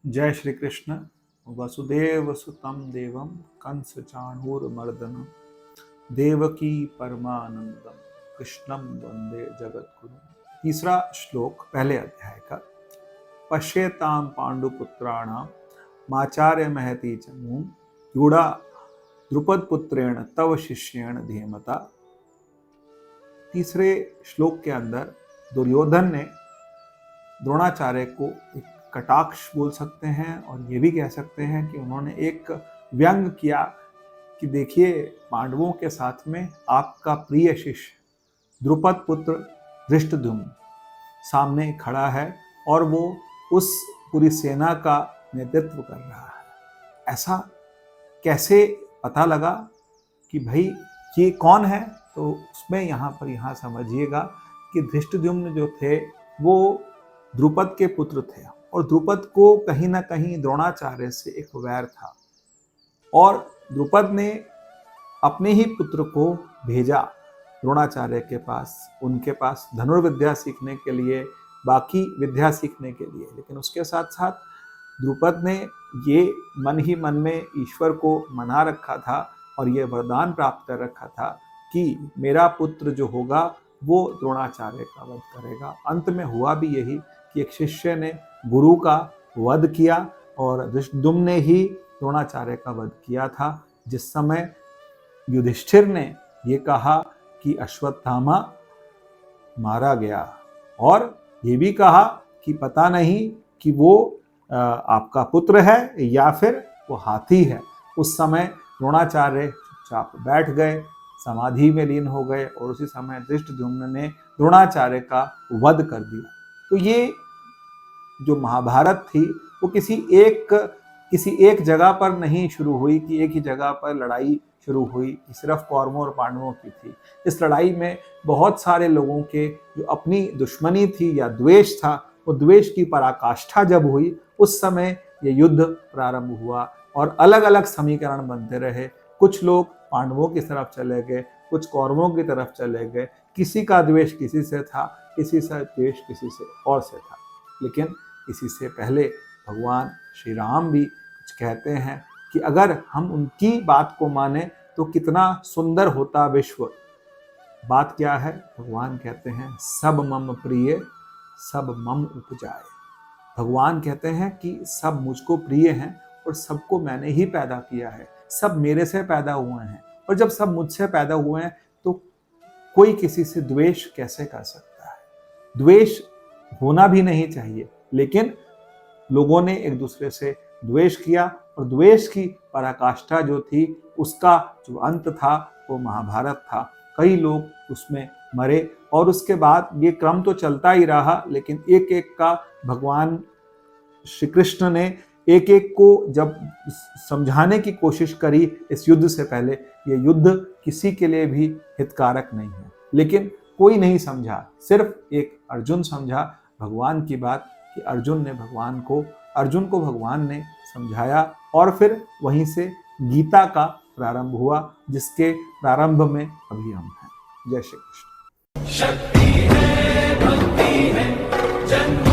जय श्री कृष्ण। वसुदेव सुतम देवम कंस चाणूरमर्दनम देवकी परमानंदम कृष्णम वंदे जगद्गुरु। तीसरा श्लोक पहले अध्याय का। पश्येताम पांडुपुत्राणाम माचार्य महती च मूम यूढ़ा द्रुपद पुत्रेण तव शिष्येण धीमता। तीसरे श्लोक के अंदर दुर्योधन ने द्रोणाचार्य को एक कटाक्ष बोल सकते हैं और ये भी कह सकते हैं कि उन्होंने एक व्यंग किया कि देखिए, पांडवों के साथ में आपका प्रिय शिष्य द्रुपद पुत्र धृष्टद्युम्न सामने खड़ा है और वो उस पूरी सेना का नेतृत्व कर रहा है। ऐसा कैसे पता लगा कि भाई ये कौन है? तो उसमें यहाँ समझिएगा कि धृष्टद्युम्न जो थे वो द्रुपद के पुत्र थे और द्रुपद को कहीं ना कहीं द्रोणाचार्य से एक वैर था और द्रुपद ने अपने ही पुत्र को भेजा द्रोणाचार्य के पास, उनके पास धनुर्विद्या सीखने के लिए, बाकी विद्या सीखने के लिए। लेकिन उसके साथ साथ द्रुपद ने ये मन ही मन में ईश्वर को मना रखा था और ये वरदान प्राप्त कर रखा था कि मेरा पुत्र जो होगा वो द्रोणाचार्य का वध करेगा। अंत में हुआ भी यही कि एक शिष्य ने गुरु का वध किया और धृष्टद्युम्न ने ही द्रोणाचार्य का वध किया था। जिस समय युधिष्ठिर ने ये कहा कि अश्वत्थामा मारा गया और ये भी कहा कि पता नहीं कि वो आपका पुत्र है या फिर वो हाथी है, उस समय द्रोणाचार्य चुपचाप बैठ गए, समाधि में लीन हो गए और उसी समय धृष्टद्युम्न ने द्रोणाचार्य का वध कर दिया। तो ये जो महाभारत थी वो किसी एक जगह पर नहीं शुरू हुई कि एक ही जगह पर लड़ाई शुरू हुई कि सिर्फ कौरवों और पांडवों की थी। इस लड़ाई में बहुत सारे लोगों के जो अपनी दुश्मनी थी या द्वेष था, वो द्वेष की पराकाष्ठा जब हुई उस समय ये युद्ध प्रारंभ हुआ और अलग अलग समीकरण बनते रहे। कुछ लोग पांडवों की तरफ चले गए, कुछ कौरवों की तरफ चले गए, किसी का द्वेष किसी से था, किसी से द्वेष किसी से और से था। लेकिन इसी से पहले भगवान श्री राम भी कुछ कहते हैं कि अगर हम उनकी बात को माने तो कितना सुंदर होता विश्व। बात क्या है? भगवान कहते हैं सब मम प्रिय सब मम उपजाए। भगवान कहते हैं कि सब मुझको प्रिय हैं और सबको मैंने ही पैदा किया है, सब मेरे से पैदा हुए हैं। और जब सब मुझसे पैदा हुए हैं तो कोई किसी से द्वेष कैसे कर सकता है? द्वेष होना भी नहीं चाहिए, लेकिन लोगों ने एक दूसरे से द्वेष किया और द्वेष की पराकाष्ठा जो थी उसका जो अंत था वो महाभारत था। कई लोग उसमें मरे और उसके बाद ये क्रम तो चलता ही रहा, लेकिन एक एक का भगवान श्री कृष्ण ने एक एक को जब समझाने की कोशिश करी इस युद्ध से पहले, ये युद्ध किसी के लिए भी हितकारक नहीं है, लेकिन कोई नहीं समझा, सिर्फ एक अर्जुन समझा भगवान की बात कि अर्जुन को भगवान ने समझाया और फिर वहीं से गीता का प्रारंभ हुआ, जिसके प्रारंभ में अभी हम हैं। जय श्री कृष्ण। शक्ति है, भक्ति है, जन्म